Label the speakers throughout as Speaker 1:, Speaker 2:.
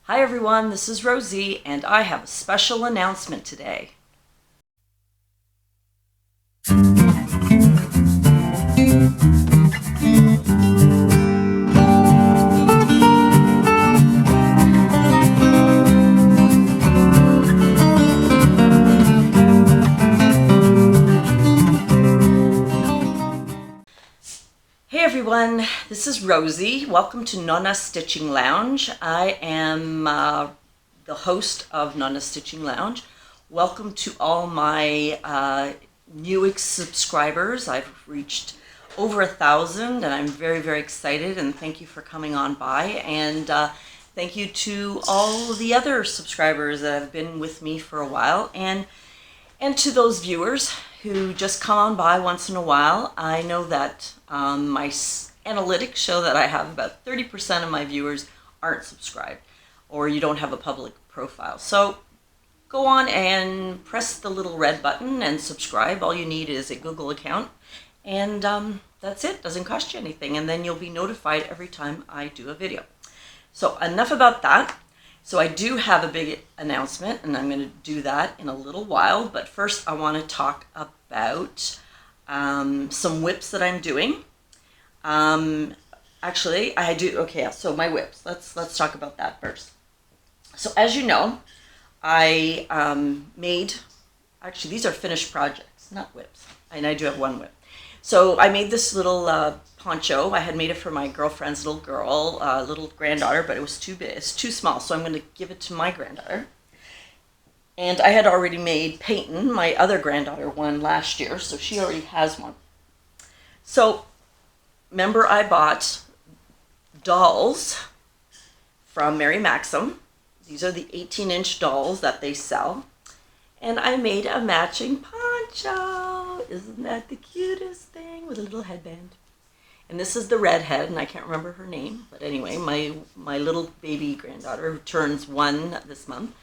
Speaker 1: Hi everyone, this is Rosie, and I have a special announcement today. Hey everyone, this is Rosie. Welcome to Nonna Stitching Lounge. I am the host of Nonna Stitching Lounge. Welcome to all my new subscribers. I've reached over 1,000 and I'm very, very excited, and thank you for coming on by. And thank you to all the other subscribers that have been with me for a while, and to those viewers who just come on by once in a while. I know that my analytics show that I have about 30% of my viewers aren't subscribed, or you don't have a public profile. So go on and press the little red button and subscribe. All you need is a Google account, and that's it. Doesn't cost you anything, and then you'll be notified every time I do a video. So enough about that. So I do have a big announcement, and I'm going to do that in a little while. But first I want to talk about some whips that I'm doing. Actually, I do, okay, so my whips. Let's talk about that first. So as you know, I made, actually these are finished projects, not whips. And I do have one whip. So I made this little poncho. I had made it for my girlfriend's little girl, little granddaughter, but it was too big, it's too small, so I'm going to give it to my granddaughter. And I had already made Peyton, my other granddaughter, one last year, so she already has one. So remember, I bought dolls from Mary Maxim. These are the 18-inch dolls that they sell. And I made a matching poncho. Isn't that the cutest thing, with a little headband? And this is the redhead, and I can't remember her name. But anyway, my little baby granddaughter, who turns 1 this month,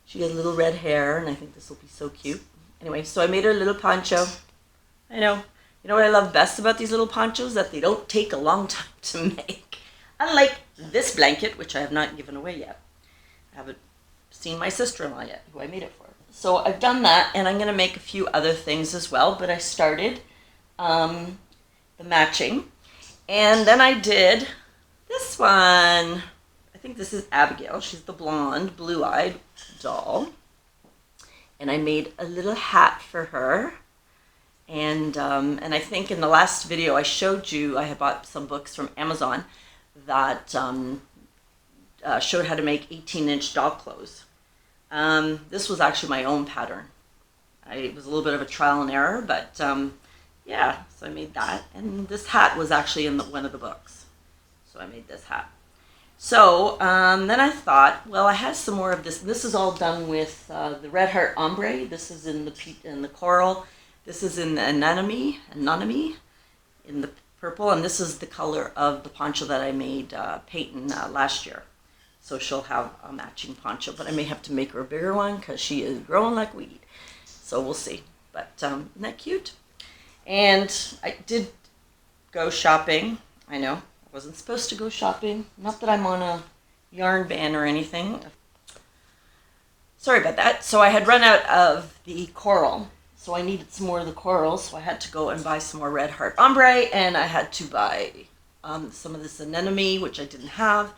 Speaker 1: she has little red hair, and I think this will be so cute. Anyway, so I made her a little poncho. I know. You know what I love best about these little ponchos? That they don't take a long time to make. Unlike this blanket, which I have not given away yet. I haven't seen my sister-in-law yet, who I made it for. So I've done that, and I'm going to make a few other things as well. But I started the matching. And then I did this one. I think this is Abigail. She's the blonde, blue-eyed doll. And I made a little hat for her. And I think in the last video I showed you, I had bought some books from Amazon that showed how to make 18-inch doll clothes. This was actually my own pattern. It was a little bit of a trial and error, but yeah, so I made that. And this hat was actually in one of the books. So I made this hat. So then I thought, well, I had some more of this. This is all done with the Red Heart Ombre. This is in the coral. This is in the anemone, in the purple. And this is the color of the poncho that I made Peyton last year. So she'll have a matching poncho, but I may have to make her a bigger one because she is growing like weed. So we'll see. But isn't that cute? And I did go shopping. I know. Wasn't supposed to go shopping. Not that I'm on a yarn ban or anything. Sorry about that. So I had run out of the coral. So I needed some more of the coral. So I had to go and buy some more Red Heart Ombre. And I had to buy some of this anemone, which I didn't have.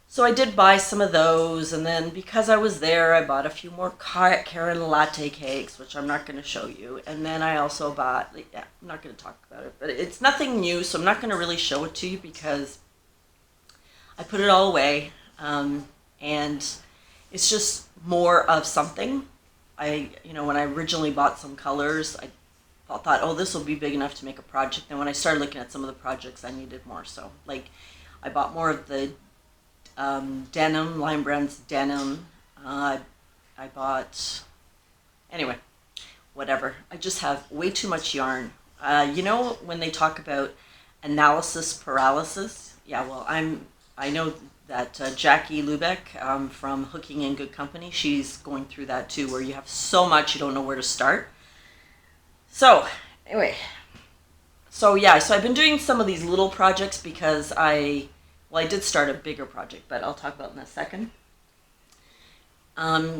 Speaker 1: So I did buy some of those. And then because I was there, I bought a few more Karen latte cakes, which I'm not going to show you. And then I also bought, yeah, I'm not going to talk about it, but it's nothing new. So I'm not going to really show it to you because I put it all away. And it's just more of something. When I originally bought some colors, I thought, oh, this will be big enough to make a project. And when I started looking at some of the projects, I needed more. So like I bought more of the denim, Lime Brand's denim. I bought, anyway, whatever. I just have way too much yarn. You know when they talk about analysis paralysis? Yeah, well, I know that Jackie Lubeck from Hooking in Good Company, she's going through that too, where you have so much you don't know where to start. So anyway, so yeah, so I've been doing some of these little projects because I well, I did start a bigger project, but I'll talk about it in a second.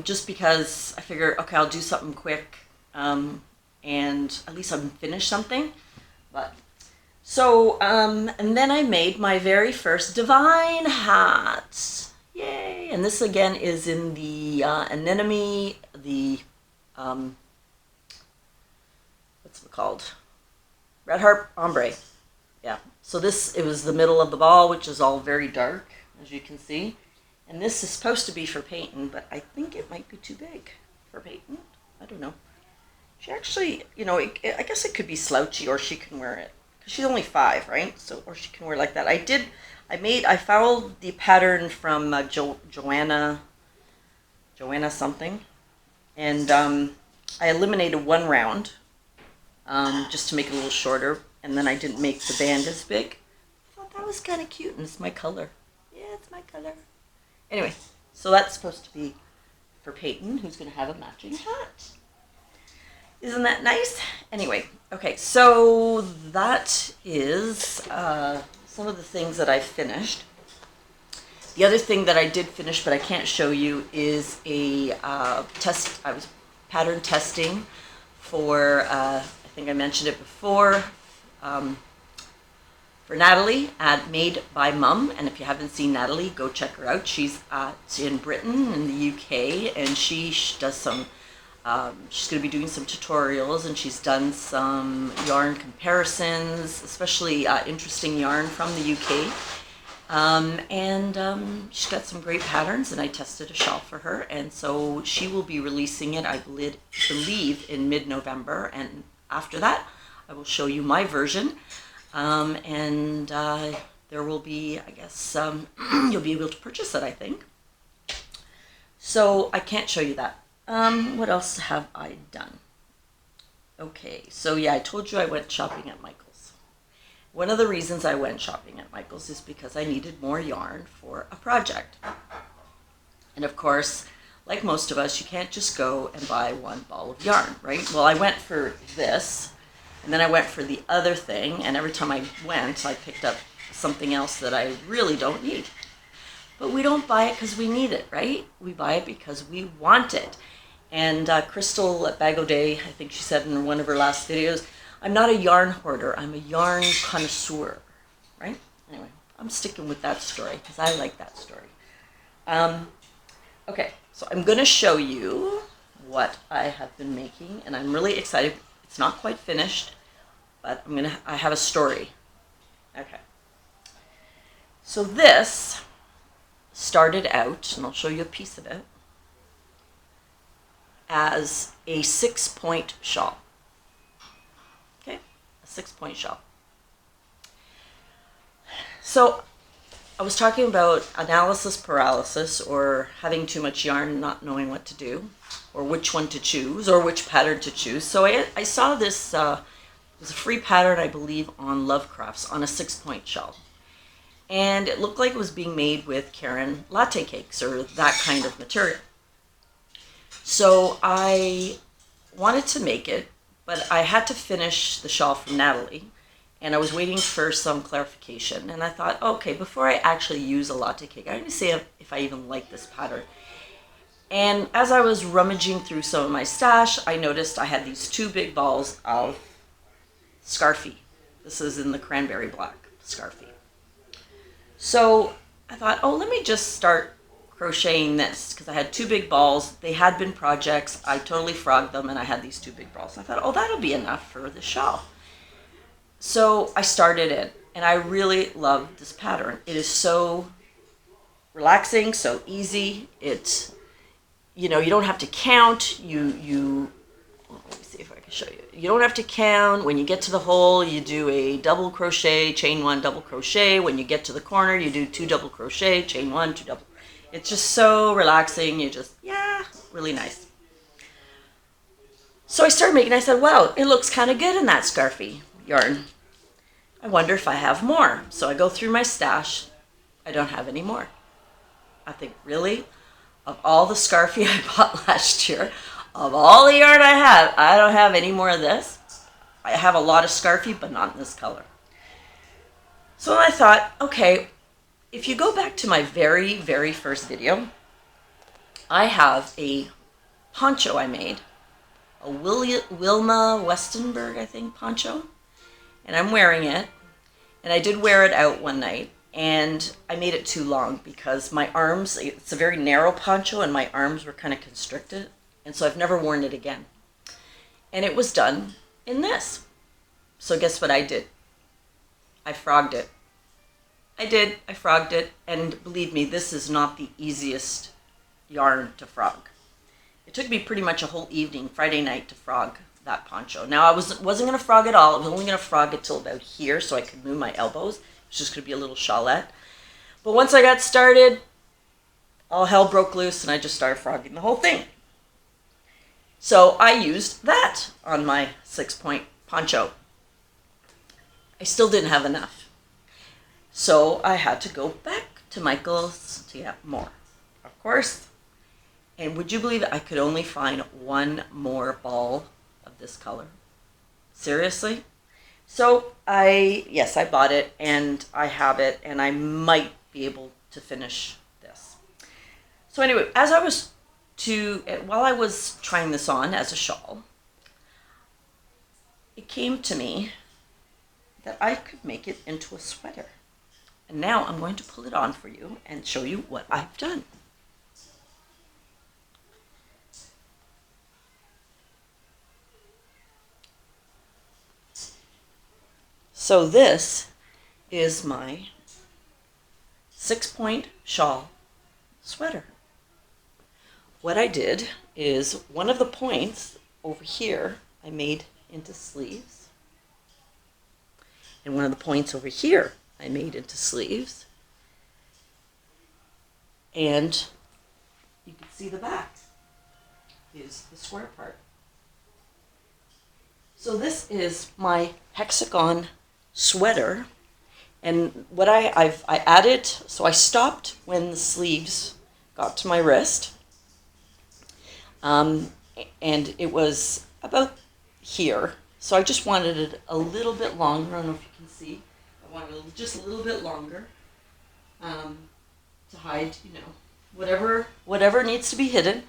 Speaker 1: Just because I figure, okay, I'll do something quick, and at least I'm finished something. But so, and then I made my very first divine hat. Yay! And this again is in the anemone, the what's it called? Red Heart Ombre. Yeah. So this, it was the middle of the ball, which is all very dark, as you can see. And this is supposed to be for Peyton, but I think it might be too big for Peyton. I don't know. She actually, you know, I guess it could be slouchy, or she can wear it. Because she's only 5, right? So, or she can wear like that. I followed the pattern from Joanna something. And I eliminated one round, just to make it a little shorter. And then I didn't make the band as big. I thought that was kind of cute, and it's my color. Yeah, it's my color. Anyway, so that's supposed to be for Peyton, who's going to have a matching hat. Isn't that nice? Anyway, okay, so that is some of the things that I finished. The other thing that I did finish, but I can't show you, is a test. I was pattern testing for, I think I mentioned it before, for Natalie at Made by Mum. And if you haven't seen Natalie, go check her out. She's in Britain, in the UK, and she does some, she's going to be doing some tutorials, and she's done some yarn comparisons, especially interesting yarn from the UK. She's got some great patterns, and I tested a shawl for her, and so she will be releasing it, I believe, in mid-November, and after that, I will show you my version. There will be, I guess, you'll be able to purchase it, I think. So I can't show you that. What else have I done? Okay, so yeah, I told you I went shopping at Michael's. One of the reasons I went shopping at Michael's is because I needed more yarn for a project. And of course, like most of us, you can't just go and buy one ball of yarn, right? Well, I went for this, and then I went for the other thing, and every time I went, I picked up something else that I really don't need. But we don't buy it because we need it, right? We buy it because we want it. And Crystal at Bag O' Day, I think she said in one of her last videos, I'm not a yarn hoarder, I'm a yarn connoisseur, right? Anyway, I'm sticking with that story because I like that story. Okay, so I'm going to show you what I have been making, and I'm really excited. It's not quite finished, but I have a story. Okay. So this started out, and I'll show you a piece of it, as a 6-point shawl. Okay, a 6-point shawl. So I was talking about analysis paralysis, or having too much yarn, not knowing what to do, or which one to choose, or which pattern to choose. So I saw this, it was a free pattern, I believe, on Lovecrafts, on a 6-point shawl. And it looked like it was being made with Karen latte cakes, or that kind of material. So I wanted to make it, but I had to finish the shawl from Natalie, and I was waiting for some clarification. And I thought, okay, before I actually use a latte cake, I'm going to see if I even like this pattern. And as I was rummaging through some of my stash, I noticed I had these 2 big balls of Scarfie. This is in the cranberry black Scarfie. So I thought, oh, let me just start crocheting this, because I had 2 big balls. They had been projects. I totally frogged them, and I had these 2 big balls. I thought, oh, that'll be enough for the shawl. So I started it, and I really love this pattern. It is so relaxing, so easy. It's, you know, you don't have to count. Let me see if I can show you. You don't have to count. When you get to the hole, you do a double crochet, chain 1, double crochet. When you get to the corner, you do 2 double crochet, chain 1, 2 double. It's just so relaxing. You just, yeah, really nice. So I started making, I said, wow, it looks kind of good in that Scarfie yarn. I wonder if I have more. So I go through my stash. I don't have any more. I think, really? Of all the Scarfie I bought last year, of all the yarn I don't have any more of this. I have a lot of Scarfie, but not in this color. So I thought, okay, if you go back to my very, very first video, I have a poncho I made, a Wilma Westenberg, I think, poncho, and I'm wearing it, and I did wear it out one night, and I made it too long because my arms, it's a very narrow poncho, and my arms were kind of constricted, and so I've never worn it again. And it was done in this. So guess what I did? I frogged it. I frogged it, and believe me, this is not the easiest yarn to frog. It took me pretty much a whole evening, Friday night, to frog that poncho. Now, I wasn't going to frog it all. I was only going to frog it till about here so I could move my elbows. It was just going to be a little shawlette. But once I got started, all hell broke loose, and I just started frogging the whole thing. So I used that on my 6-point poncho. I still didn't have enough. So I had to go back to Michael's to get more, of course. And would you believe it? I could only find one more ball of this color. Seriously? So I bought it, and I have it, and I might be able to finish this. So anyway, while I was trying this on as a shawl, it came to me that I could make it into a sweater. And now I'm going to pull it on for you and show you what I've done. So this is my 6-point shawl sweater. What I did is one of the points over here I made into sleeves. And one of the points over here I made into sleeves, and you can see the back is the square part. So this is my hexagon sweater, and what I added, so I stopped when the sleeves got to my wrist, and it was about here, so I just wanted it a little bit longer. I don't know if you can see. I wanted it just a little bit longer to hide, whatever needs to be hidden.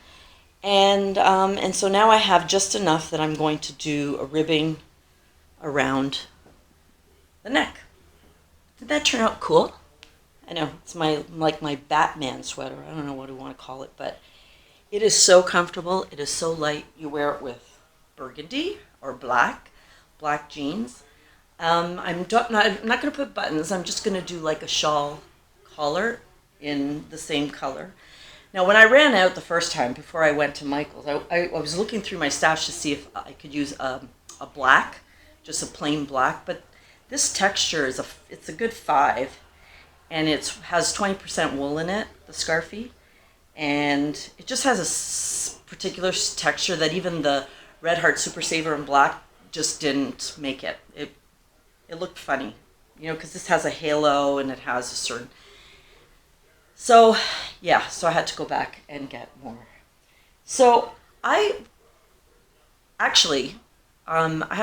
Speaker 1: And so now I have just enough that I'm going to do a ribbing around the neck. Did that turn out cool? I know, it's my Batman sweater. I don't know what I want to call it, but it is so comfortable. It is so light. You wear it with burgundy or black jeans. I'm not going to put buttons. I'm just going to do like a shawl collar in the same color. Now, when I ran out the first time before I went to Michael's, I was looking through my stash to see if I could use a black, just a plain black. But this texture it's a good 5, and it has 20% wool in it, the scarfie, and it just has a particular texture that even the Red Heart Super Saver in black just didn't make it. It looked funny, because this has a halo and it has a certain... So, yeah, so I had to go back and get more. So I have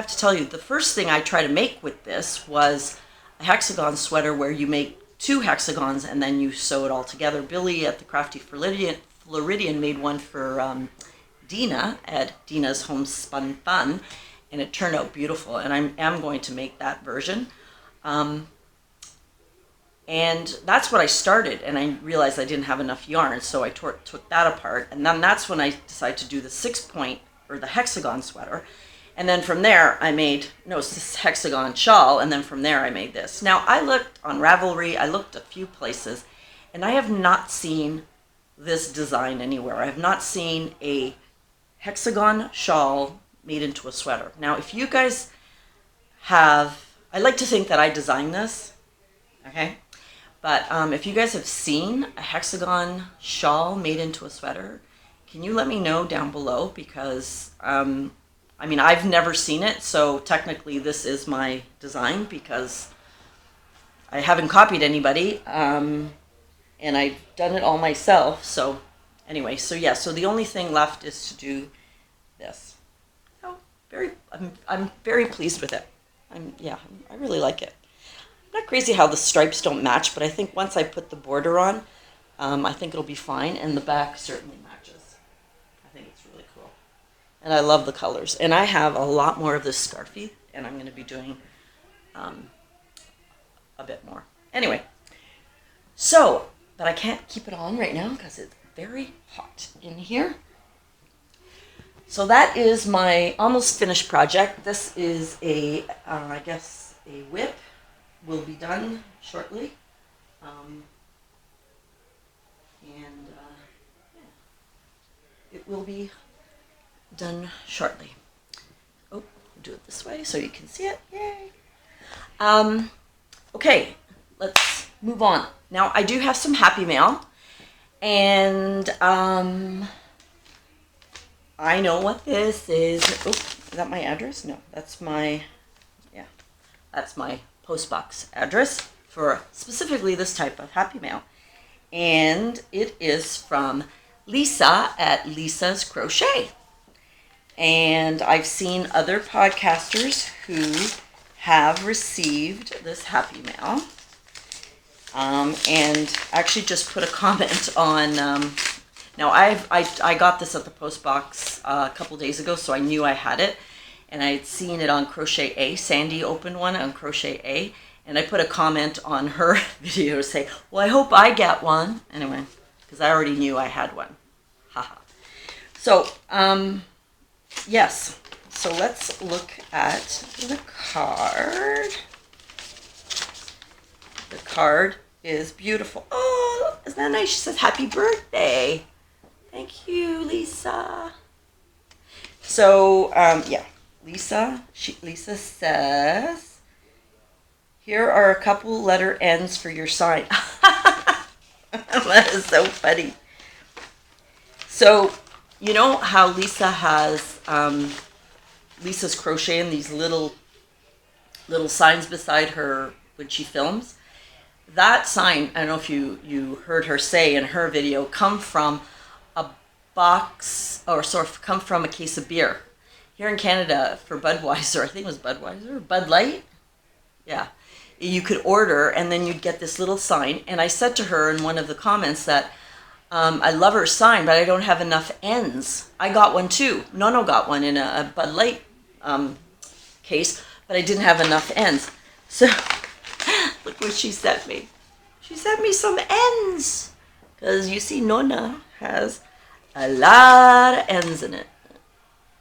Speaker 1: to tell you, the first thing I tried to make with this was a hexagon sweater where you make 2 hexagons and then you sew it all together. Billy at the Crafty Floridian made one for Dina at Dina's Homespun Fun, and it turned out beautiful, and I am going to make that version. And that's what I started, and I realized I didn't have enough yarn, so I took that apart, and then that's when I decided to do the 6-point, or the hexagon sweater, and then from there it's this hexagon shawl, and then from there I made this. Now, I looked on Ravelry, I looked a few places, and I have not seen this design anywhere. I have not seen a hexagon shawl made into a sweater. Now, if you guys have, I like to think that I designed this, okay? But if you guys have seen a hexagon shawl made into a sweater, can you let me know down below? Because, I've never seen it, so technically this is my design because I haven't copied anybody, and I've done it all myself. So anyway, so the only thing left is to do this. I'm very pleased with it. I really like it. not crazy how the stripes don't match, but I think once I put the border on, I think it'll be fine, and the back certainly matches. I think it's really cool. And I love the colors. And I have a lot more of this scarfie, and I'm going to be doing a bit more. Anyway, so, but I can't keep it on right now because it's very hot in here. So that is my almost finished project. This is a, I guess, a whip. Will be done shortly. Yeah, it will be done shortly. Oh, I'll do it this way so you can see it. Yay! Okay, let's move on. Now, I do have some happy mail, and I know what this is. Oh, is that my address? No, that's my, yeah, that's my postbox address for specifically this type of happy mail. And it is from Lisa at Lisa's Crochet. And I've seen other podcasters who have received this happy mail. And actually just put a comment on, now I got this at the post box a couple days ago, so I knew I had it. And I had seen it on Crochet A. Sandy opened one on Crochet A. And I put a comment on her video to say, well, I hope I get one. Anyway, because I already knew I had one. Haha. So, yes. So let's look at the card. The card is beautiful. Oh, isn't that nice? She says, happy birthday. Thank you, Lisa. So, yeah. Lisa says, here are a couple letter ends for your sign. That is so funny. So, you know how Lisa has Lisa's Crochet and these little signs beside her when she films? That sign, I don't know if you heard her say in her video, come from a box, or sort of come from a case of beer. Here in Canada, for Budweiser, I think it was Budweiser, Bud Light? Yeah. You could order, and then you'd get this little sign. And I said to her in one of the comments that I love her sign, but I don't have enough ends. I got one too. Nonna got one in a Bud Light case, but I didn't have enough ends. So look what she sent me. She sent me some ends. Because you see, Nonna has a lot of ends in it.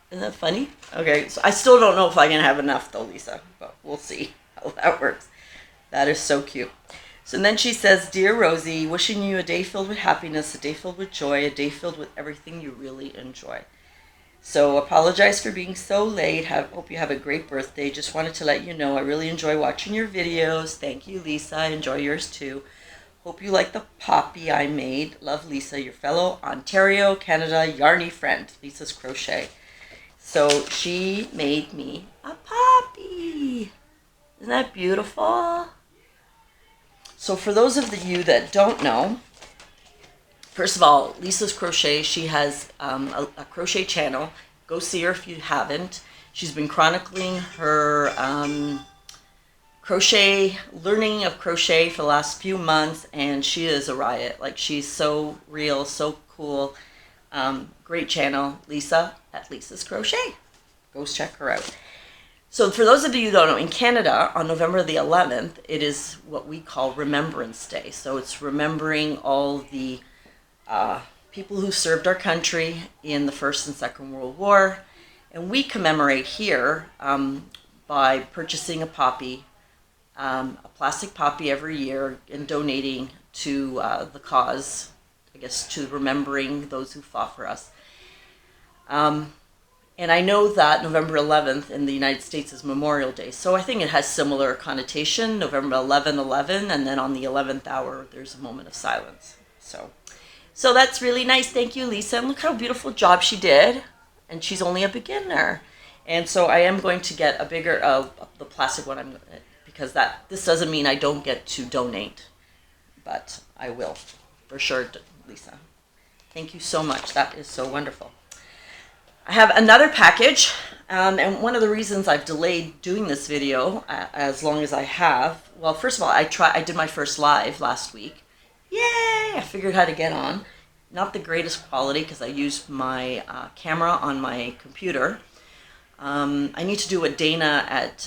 Speaker 1: Isn't that funny? Okay, so I still don't know if I can have enough though, Lisa, but we'll see how that works. That is so cute. So then she says, Dear Rosie, wishing you a day filled with happiness, a day filled with joy, a day filled with everything you really enjoy. So apologize for being so late. Hope you have a great birthday. Just wanted to let you know I really enjoy watching your videos. Thank you, Lisa. Enjoy yours too. Hope you like the poppy I made. Love, Lisa, your fellow Ontario, Canada, yarny friend, Lisa's Crochet. So she made me a poppy. Isn't that beautiful? So for those of you that don't know, first of all, Lisa's Crochet, she has a crochet channel. Go see her if you haven't. She's been chronicling her learning of crochet for the last few months, and she is a riot. Like, she's so real, so cool. Great channel, Lisa at Lisa's Crochet. Go check her out. So for those of you who don't know, in Canada, on November the 11th, it is what we call Remembrance Day. So it's remembering all the people who served our country in the First and Second World War. And we commemorate here by purchasing a poppy, a plastic poppy every year, and donating to the cause, I guess, to remembering those who fought for us. And I know that November 11th in the United States is Memorial Day, so I think it has similar connotation, November 11/11, and then on the 11th hour, there's a moment of silence. So that's really nice. Thank you, Lisa. And look how beautiful job she did. And she's only a beginner. And so I am going to get a bigger, the plastic one, because this doesn't mean I don't get to donate, but I will, for sure, Lisa. Thank you so much. That is so wonderful. I have another package, And one of the reasons I've delayed doing this video as long as I have, well, first of all, I did my first live last week. Yay! I figured how to get on. Not the greatest quality because I used my camera on my computer. I need to do what Dana at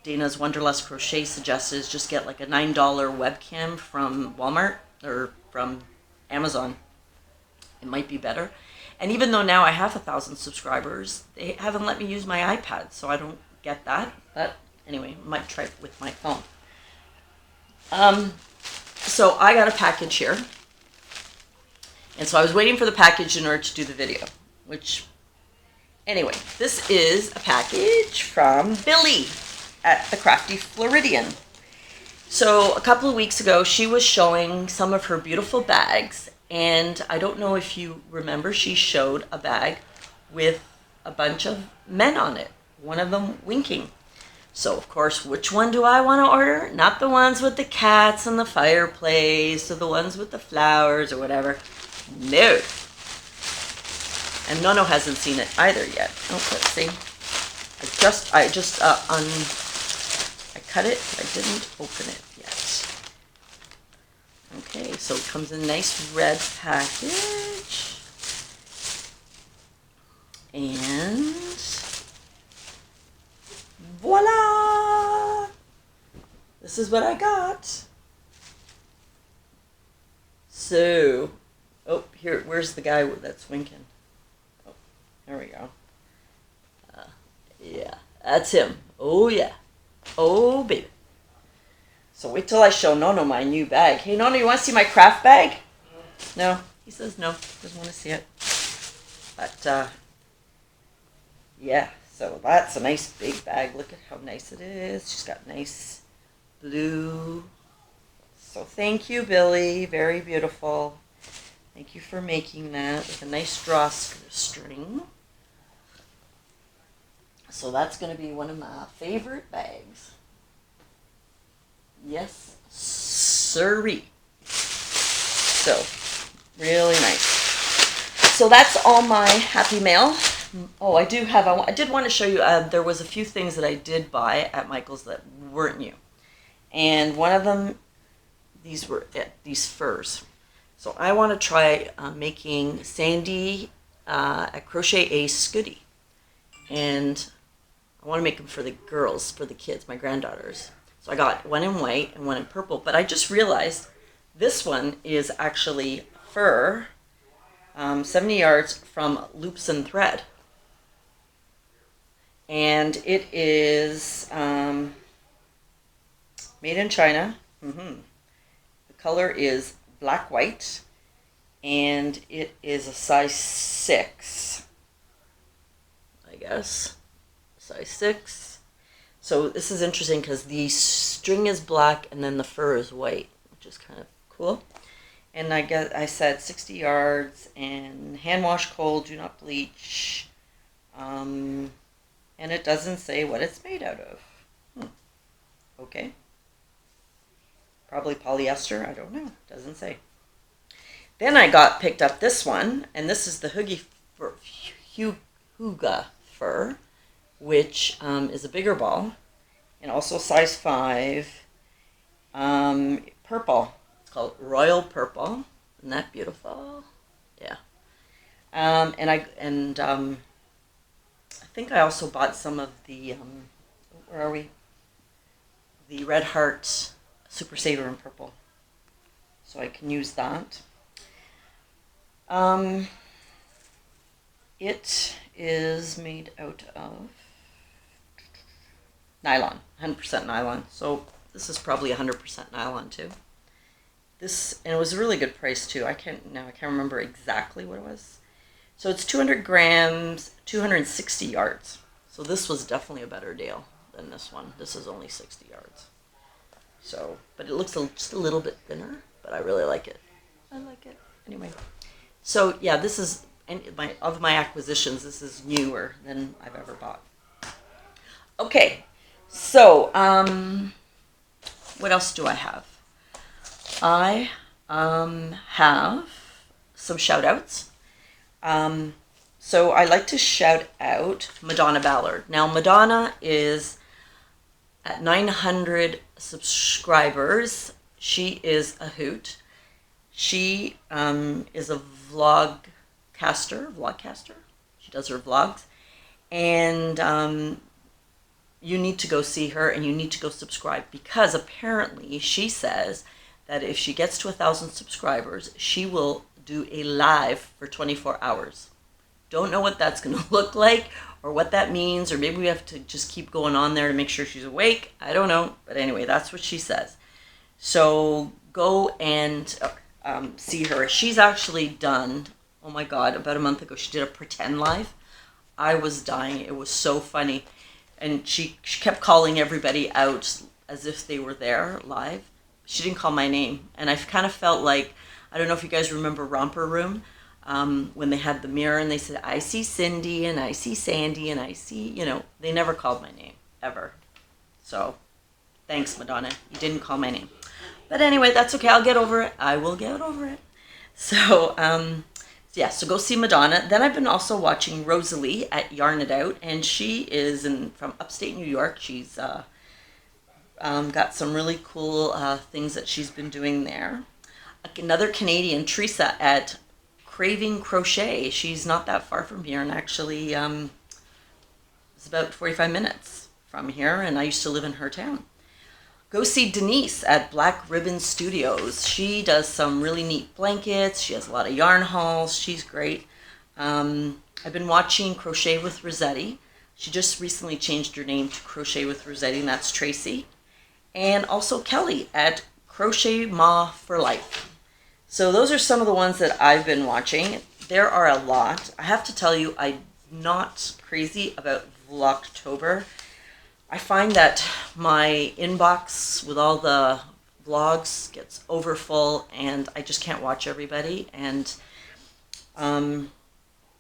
Speaker 1: Dana's Wonderlust Crochet suggested, is just get like a $9 webcam from Walmart or from Amazon. It might be better. And even though now I have 1,000 subscribers, they haven't let me use my iPad, so I don't get that. But anyway, I might try it with my phone. So I got a package here. And so I was waiting for the package in order to do the video, which, anyway, this is a package from Billy at the Crafty Floridian. So a couple of weeks ago, she was showing some of her beautiful bags. And I don't know if you remember, she showed a bag with a bunch of men on it, one of them winking. So, of course, which one do I want to order? Not the ones with the cats and the fireplace or the ones with the flowers or whatever. No. And Nonna hasn't seen it either yet. Oh, let's see. I cut it, but I didn't open it yet. Okay, so it comes in a nice red package. And voila! This is what I got. So, oh, here, where's the guy that's winking? Oh, there we go. Yeah, that's him. Oh, yeah. Oh, baby. So wait till I show Nonna my new bag. Hey, Nonna, you want to see my craft bag? No. He says no. Doesn't want to see it. But, yeah. So that's a nice big bag. Look at how nice it is. She's got nice blue. So thank you, Billy. Very beautiful. Thank you for making that with a nice drawstring. So that's going to be one of my favorite bags. Yes, sirree. So, really nice. So that's all my happy mail. Oh, I did want to show you, there was a few things that I did buy at Michael's that weren't new. And one of them, these were these furs. So I want to try making Sandy a Crochet Ace Goodie. And I want to make them for the girls, for the kids, my granddaughters. So I got one in white and one in purple, but I just realized this one is actually fur, 70 yards from Loops and Thread. And it is made in China. The color is black-white, and it is a size 6, I guess. Size 6. So this is interesting because the string is black and then the fur is white, which is kind of cool. And I said 60 yards and hand wash cold, do not bleach. And it doesn't say what it's made out of. Okay. Probably polyester, I don't know. Doesn't say. Then I picked up this one, and this is the Huga fur, which is a bigger ball, and also size 5, purple. It's called Royal Purple. Isn't that beautiful? Yeah. And I think I also bought some of the where are we? The Red Heart Super Saver in purple, so I can use that. It is made out of nylon, 100% nylon. So this is probably 100% nylon too. And it was a really good price too. I can't remember exactly what it was. So it's 200 grams, 260 yards. So this was definitely a better deal than this one. This is only 60 yards. So, but it looks just a little bit thinner, but I really like it. I like it. Anyway, so yeah, this is, of my acquisitions, this is newer than I've ever bought. Okay, so what else do I have? I have some shout outs. So I like to shout out Madonna Ballard. Now Madonna is at 900 subscribers. She is a hoot. She is a vlogcaster. She does her vlogs. And you need to go see her and you need to go subscribe, because apparently she says that if she gets to 1,000 subscribers, she will do a live for 24 hours. Don't know what that's going to look like or what that means, or maybe we have to just keep going on there to make sure she's awake. I don't know. But anyway, that's what she says. So go and see her. She's actually done, oh my God, about a month ago, she did a pretend live. I was dying. It was so funny. And she kept calling everybody out as if they were there live. She didn't call my name. And I kind of felt like, I don't know if you guys remember Romper Room, when they had the mirror and they said, I see Cindy and I see Sandy and I see, they never called my name, ever. So thanks, Madonna. You didn't call my name. But anyway, that's okay. I'll get over it. I will get over it. So, so go see Madonna. Then I've been also watching Rosalie at Yarn It Out, and she is from upstate New York. She's got some really cool things that she's been doing there. Another Canadian, Teresa, at Craving Crochet. She's not that far from here, and actually it's about 45 minutes from here, and I used to live in her town. Go see Denise at Black Ribbon Studios. She does some really neat blankets. She has a lot of yarn hauls. She's great. I've been watching Crochet with Rossetti. She just recently changed her name to Crochet with Rossetti, and that's Tracy. And also Kelly at Crochet Ma for Life. So those are some of the ones that I've been watching. There are a lot. I have to tell you, I'm not crazy about Vlogtober. I find that my inbox with all the vlogs gets overfull, and I just can't watch everybody. And,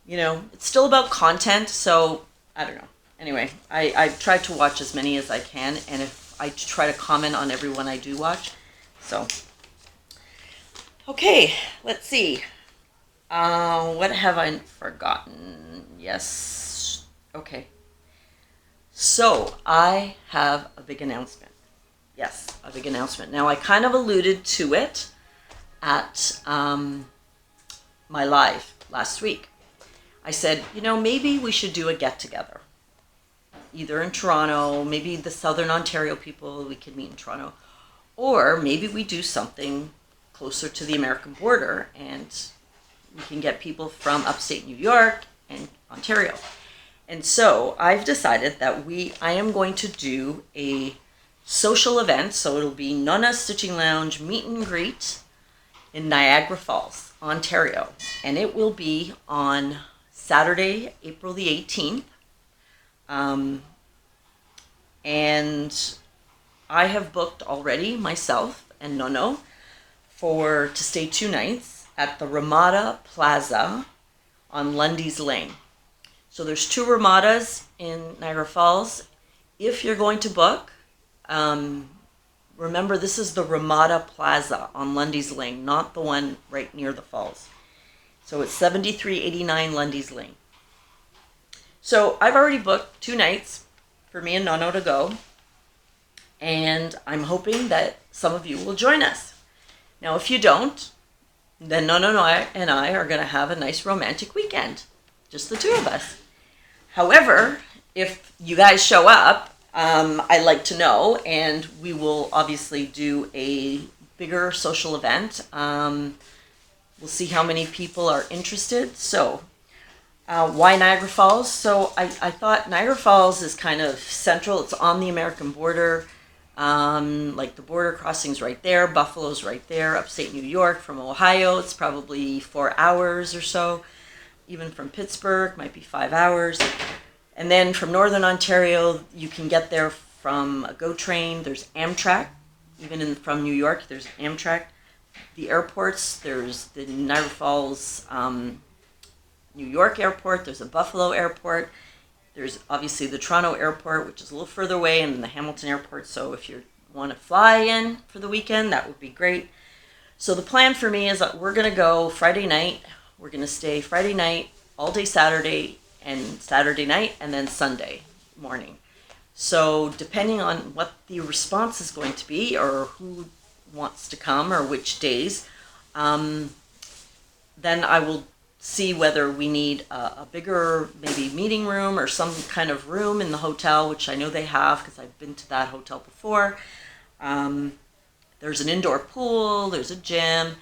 Speaker 1: it's still about content, so I don't know. Anyway, I try to watch as many as I can, and if I try to comment on everyone I do watch. So, okay, let's see. What have I forgotten? Yes. Okay. So, I have a big announcement. Yes, a big announcement. Now, I kind of alluded to it at my live last week. I said, maybe we should do a get-together. Either in Toronto, maybe the Southern Ontario people, we could meet in Toronto. Or maybe we do something closer to the American border, and we can get people from upstate New York and Ontario. And so I've decided that I am going to do a social event. So it'll be Nonna Stitching Lounge meet and greet in Niagara Falls, Ontario. And it will be on Saturday, April the 18th. And I have booked already, myself and Nonna, to stay 2 nights at the Ramada Plaza on Lundy's Lane. So there's 2 Ramadas in Niagara Falls. If you're going to book, remember this is the Ramada Plaza on Lundy's Lane, not the one right near the falls. So it's 7389 Lundy's Lane. So I've already booked 2 nights for me and Nonna to go. And I'm hoping that some of you will join us. Now, if you don't, then Nonna and I are going to have a nice romantic weekend. Just the 2 of us. However, if you guys show up, I'd like to know, and we will obviously do a bigger social event. We'll see how many people are interested. So, why Niagara Falls? So I thought Niagara Falls is kind of central. It's on the American border. Like the border crossing's right there. Buffalo's right there. Upstate New York from Ohio, it's probably 4 hours or so. Even from Pittsburgh, might be 5 hours. And then from Northern Ontario, you can get there from a GO train. There's Amtrak. Even from New York, there's Amtrak. The airports, there's the Niagara Falls, New York airport. There's a Buffalo airport. There's obviously the Toronto airport, which is a little further away, and then the Hamilton airport. So if you want to fly in for the weekend, that would be great. So the plan for me is that we're going to go Friday night. We're going to stay Friday night all day Saturday and Saturday night, and then Sunday morning. So depending on what the response is going to be, or who wants to come, or which days, then I will see whether we need a bigger, maybe meeting room or some kind of room in the hotel, which I know they have because I've been to that hotel before. There's an indoor pool, there's a gym,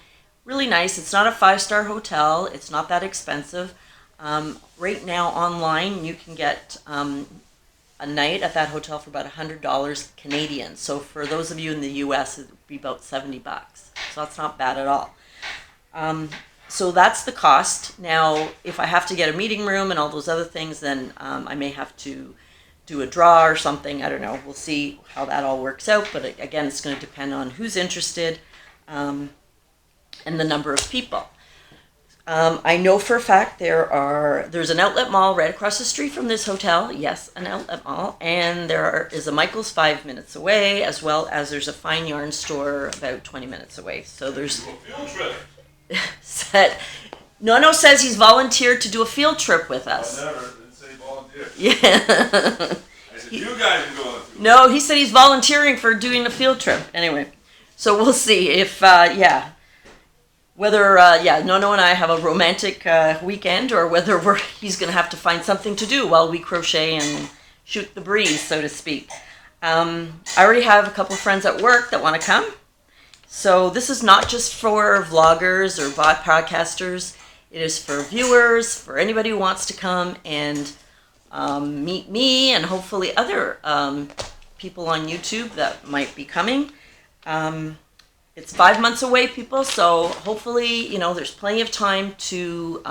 Speaker 1: really nice. It's not a 5-star hotel, it's not that expensive. Right now online you can get a night at that hotel for about $100 Canadian. So for those of you in the US, it would be about $70. So that's not bad at all. So that's the cost. Now, if I have to get a meeting room and all those other things, then I may have to do a draw or something. I don't know. We'll see how that all works out. But again, it's going to depend on who's interested and the number of people. I know for a fact there's an outlet mall right across the street from this hotel. Yes, an outlet mall. And there is a Michael's 5 minutes away, as well as there's a fine yarn store about 20 minutes away. So there's...
Speaker 2: Field trip.
Speaker 1: Nonna says he's volunteered to do a field trip with us.
Speaker 2: I never didn't say volunteer.
Speaker 1: Yeah.
Speaker 2: I said, you guys are going through.
Speaker 1: No, he said he's volunteering for doing a field trip. Anyway, so we'll see if, whether, Nonna and I have a romantic weekend, or whether he's going to have to find something to do while we crochet and shoot the breeze, so to speak. I already have a couple of friends at work that want to come. So this is not just for vloggers or podcasters. It is for viewers, for anybody who wants to come and meet me and hopefully other people on YouTube that might be coming. It's 5 months away, people, so hopefully, there's plenty of time to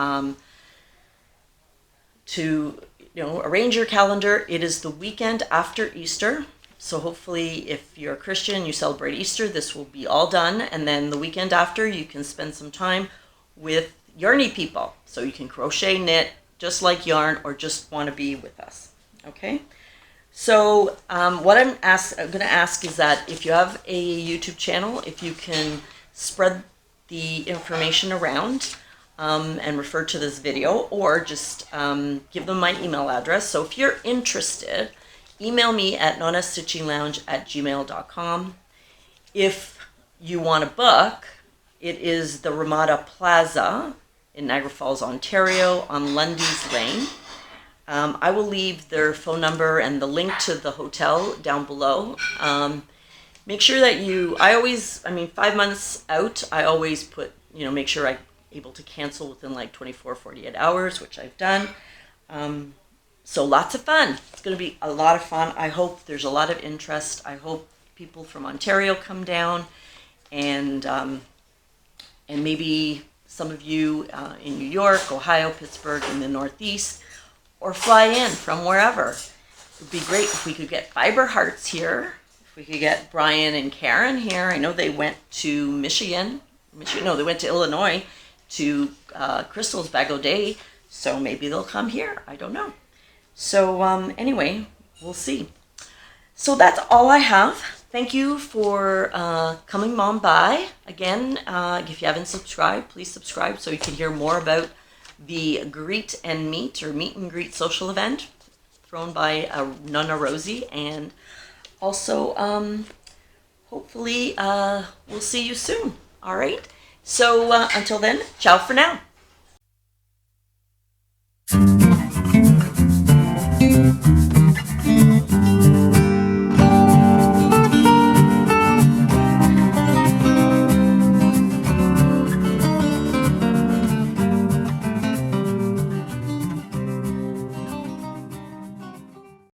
Speaker 1: arrange your calendar. It is the weekend after Easter. So hopefully if you're a Christian, you celebrate Easter, this will be all done. And then the weekend after, you can spend some time with yarny people. So you can crochet, knit, just like yarn, or just want to be with us. Okay? So what I'm going to ask is that if you have a YouTube channel, if you can spread the information around and refer to this video, or just give them my email address. So if you're interested, email me at nonnastitchinglounge@gmail.com. If you want to book, it is the Ramada Plaza in Niagara Falls, Ontario, on Lundy's Lane. I will leave their phone number and the link to the hotel down below. Make sure that 5 months out, I always put, make sure I'm able to cancel within like 24, 48 hours, which I've done. So lots of fun. It's going to be a lot of fun. I hope there's a lot of interest. I hope people from Ontario come down, and maybe some of you in New York, Ohio, Pittsburgh, in the Northeast, or fly in from wherever. It would be great if we could get Fiber Hearts here, if we could get Brian and Karen here. I know they went to Michigan. No, they went to Illinois to Crystal's Bago Day, so maybe they'll come here. I don't know. So anyway, we'll see. So that's all I have. Thank you for coming on by. Again, if you haven't subscribed, please subscribe so you can hear more about the Greet and Meet, or Meet and Greet social event thrown by Nonna Rosie. And also, hopefully, we'll see you soon. All right? So until then, ciao for now.